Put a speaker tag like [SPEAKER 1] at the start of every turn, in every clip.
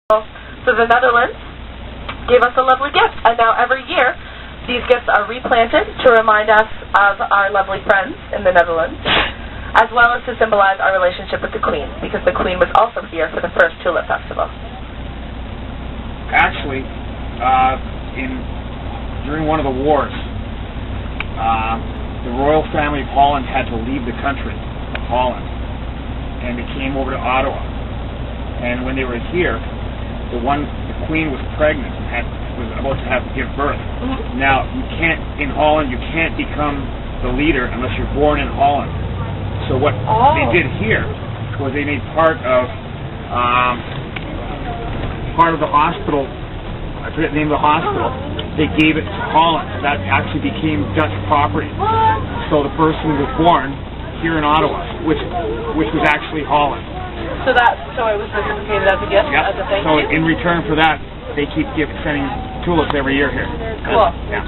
[SPEAKER 1] So the Netherlands gave us a lovely gift, and now every year these gifts are replanted to remind us of our lovely friends in the Netherlands, as well as to symbolize our relationship with the Queen, because the Queen was also here for the first Tulip Festival.
[SPEAKER 2] Actually, during one of the wars, the royal family of Holland had to leave the country of Holland, and they came over to Ottawa. And when they were here, the Queen was pregnant and was about to give birth.
[SPEAKER 1] Mm-hmm.
[SPEAKER 2] Now, in Holland, you can't become the leader unless you're born in Holland. So what they did here was they made part of the hospital. I forget the name of the hospital. They gave it to Holland. That actually became Dutch property. So the person was born here in Ottawa, which was actually Holland.
[SPEAKER 1] So it was reciprocated as a gift,
[SPEAKER 2] yep.
[SPEAKER 1] As a thank
[SPEAKER 2] so
[SPEAKER 1] you?
[SPEAKER 2] In return for that, they keep sending tulips every year here.
[SPEAKER 1] Cool.
[SPEAKER 2] Yeah.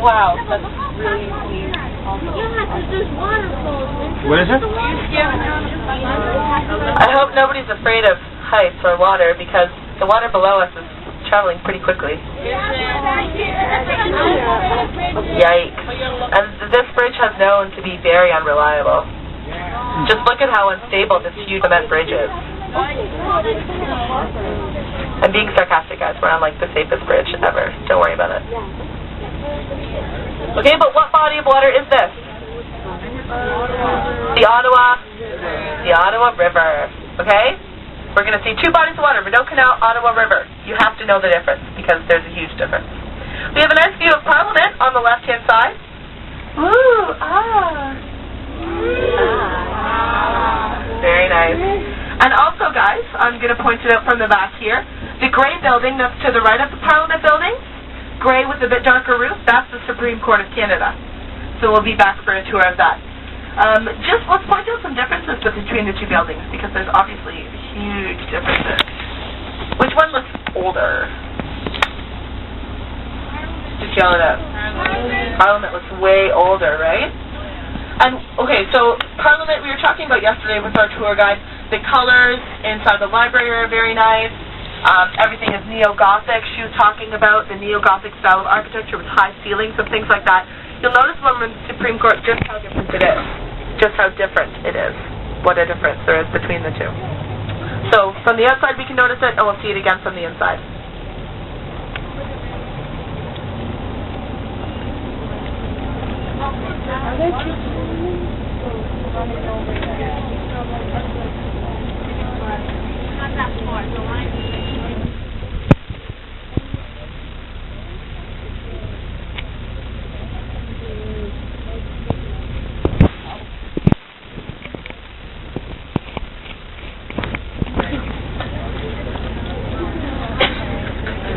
[SPEAKER 1] Wow, that's really neat.
[SPEAKER 2] What is it?
[SPEAKER 1] I hope nobody's afraid of heights or water, because the water below us is traveling pretty quickly. Yikes. And this bridge has known to be very unreliable. Just look at how unstable this huge cement bridge is. I'm being sarcastic, guys. We're on like the safest bridge ever. Don't worry about it. Okay, but what body of water is this? The Ottawa River. Okay? We're going to see two bodies of water, Rideau Canal, Ottawa River. You have to know the difference, because there's a huge difference. We have a nice view of Parliament on the left-hand side. Ooh, very nice. And also, guys, I'm going to point it out from the back here. The gray building that's to the right of the Parliament building, gray with a bit darker roof, that's the Supreme Court of Canada. So we'll be back for a tour of that. Let's point out some differences between the two buildings, because there's obviously huge differences. Which one looks older? Just yell it out. Parliament looks way older, right? And, okay, so Parliament, we were talking about yesterday with our tour guide. The colors inside the library are very nice. Everything is neo-Gothic. She was talking about the neo-Gothic style of architecture with high ceilings and things like that. You'll notice when we're in the Supreme Court just how different it is. Just how different it is. What a difference there is between the two. So from the outside we can notice it, and we'll see it again from the inside.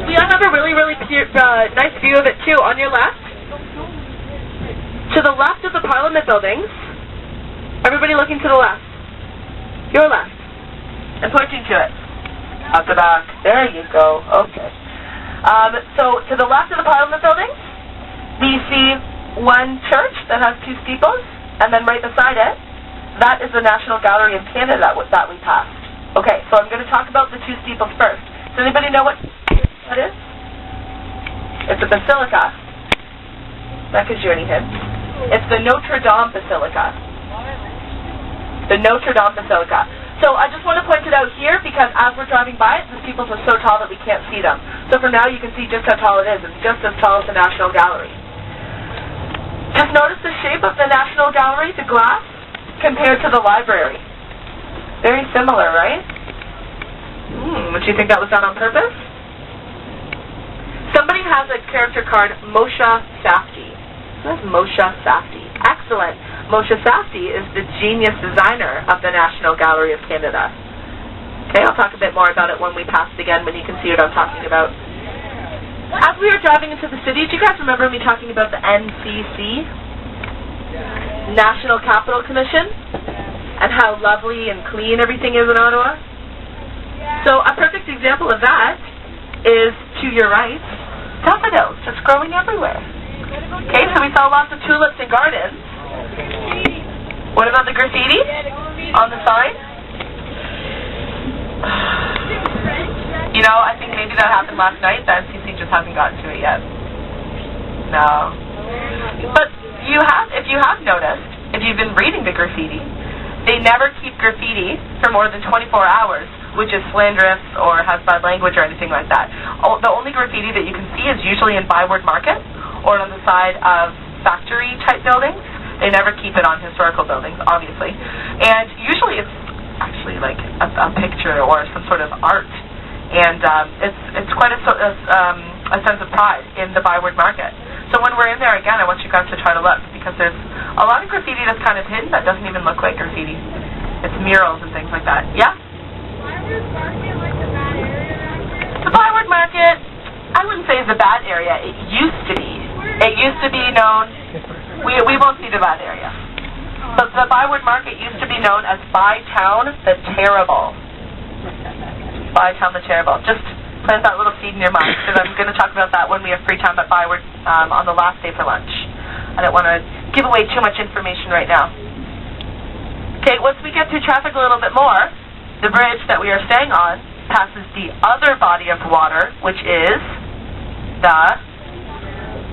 [SPEAKER 1] We have a really nice view of it too. On your left, to the left of the Parliament buildings, everybody looking to the left. Your left. And pointing to it. Up the back. There you go. Okay. So to the left of the Parliament buildings, we see one church that has two steeples, and then right beside it, that is the National Gallery of Canada that we passed. Okay, so I'm going to talk about the two steeples first. Does anybody know what that is? It's a basilica. That gives you any hints. It's the Notre Dame Basilica. The Notre Dame Basilica. So I just want to point it out here, because as we're driving by it, the steeples are so tall that we can't see them. So for now you can see just how tall it is. It's just as tall as the National Gallery. Just notice the shape of the National Gallery, the glass, compared to the library. Very similar, right? Would you think that was done on purpose? Somebody has a character card, Moshe Safdie. That's Moshe Safdie. Excellent. Moshe Safdie is the genius designer of the National Gallery of Canada. Okay, I'll talk a bit more about it when we pass it again, when you can see what I'm talking about. As we were driving into the city, do you guys remember me talking about the NCC? National Capital Commission? And how lovely and clean everything is in Ottawa? So a perfect example of that is, to your right, daffodils just growing everywhere. Okay, so we saw lots of tulips and gardens. What about the graffiti on the sign? No, I think maybe that happened last night. The NCC just hasn't gotten to it yet. No. But if you have noticed, if you've been reading the graffiti, they never keep graffiti for more than 24 hours, which is slanderous or has bad language or anything like that. The only graffiti that you can see is usually in Byward Market or on the side of factory-type buildings. They never keep it on historical buildings, obviously. And usually it's actually like a picture or some sort of art. And it's quite a sense of pride in the Byward Market. So when we're in there again, I want you guys to try to look, because there's a lot of graffiti that's kind of hidden that doesn't even look like graffiti. It's murals and things like that. Yeah? The Byward Market, I wouldn't say is a bad area. It used to be. It used to be known, we won't see the bad area. But the Byward Market used to be known as Bytown the Terrible. Bytown the Terrible. Just plant that little seed in your mind, because I'm going to talk about that when we have free time at Byward on the last day for lunch. I don't want to give away too much information right now. Okay, once we get through traffic a little bit more, the bridge that we are staying on passes the other body of water, which is the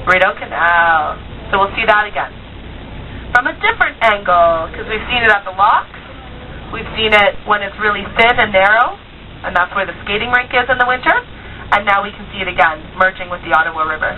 [SPEAKER 1] Rideau Canal. So we'll see that again from a different angle, because we've seen it at the locks, we've seen it when it's really thin and narrow, and that's where the skating rink is in the winter, and now we can see it again, merging with the Ottawa River.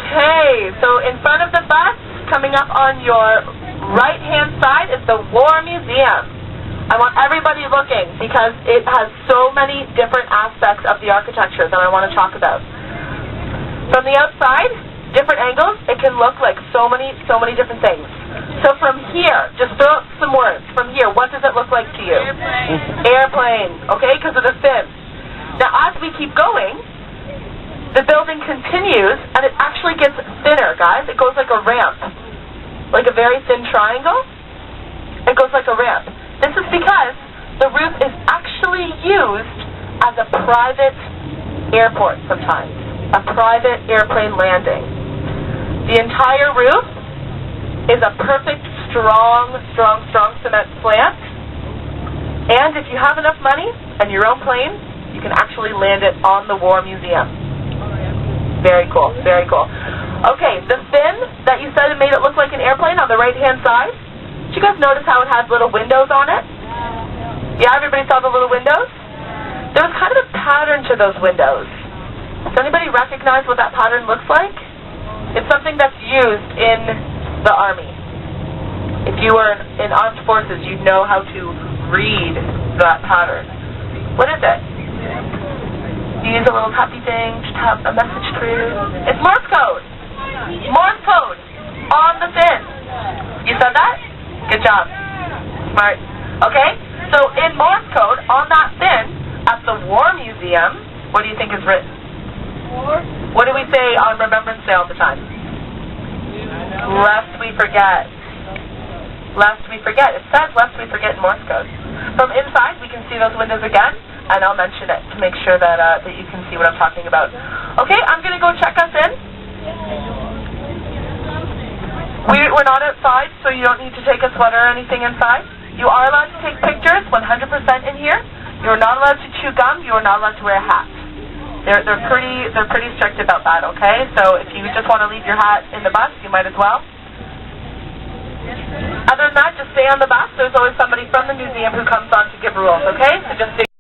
[SPEAKER 1] Okay, so in front of the bus, coming up on your right-hand side, is the War Museum. I want everybody looking, because it has so many different aspects of the architecture that I want to talk about. From the outside, different angles, it can look like so many different things. So from here, just throw out some words. From here, what does it look like to you? Airplane, okay, because of the fin. Now, as we keep going, the building continues, and it actually gets thinner, guys. It goes like a ramp, like a very thin triangle. It goes like a ramp. This is because the roof is actually used as a private airport sometimes, a private airplane landing. The entire roof is a perfect, strong cement slant, and if you have enough money and your own plane, you can actually land it on the War Museum. Very cool, very cool. Okay, the fin that you said it made it look like an airplane on the right-hand side, did you guys notice how it has little windows on it? Yeah, everybody saw the little windows? There was kind of a pattern to those windows. Does anybody recognize what that pattern looks like? It's something that's used in the Army. If you were in armed forces, you'd know how to read that pattern. What is it? You use a little happy thing to tap a message through. It's Morse code. Morse code on the fin. You said that? Good job. Smart. Okay? So in Morse code, on that fin, at the War Museum, what do you think is written? War? What do we say on Remembrance Day all the time? Lest we forget. Lest we forget. It says lest we forget in Morse code. From inside, we can see those windows again, and I'll mention it to make sure that that you can see what I'm talking about. Okay, I'm going to go check us in. We're not outside, so you don't need to take a sweater or anything inside. You are allowed to take pictures, 100% in here. You are not allowed to chew gum. You are not allowed to wear a hat. They're pretty strict about that, okay? So if you just want to leave your hat in the bus, you might as well. Other than that, just stay on the bus. There's always somebody from the museum who comes on to give rules, okay? So just stay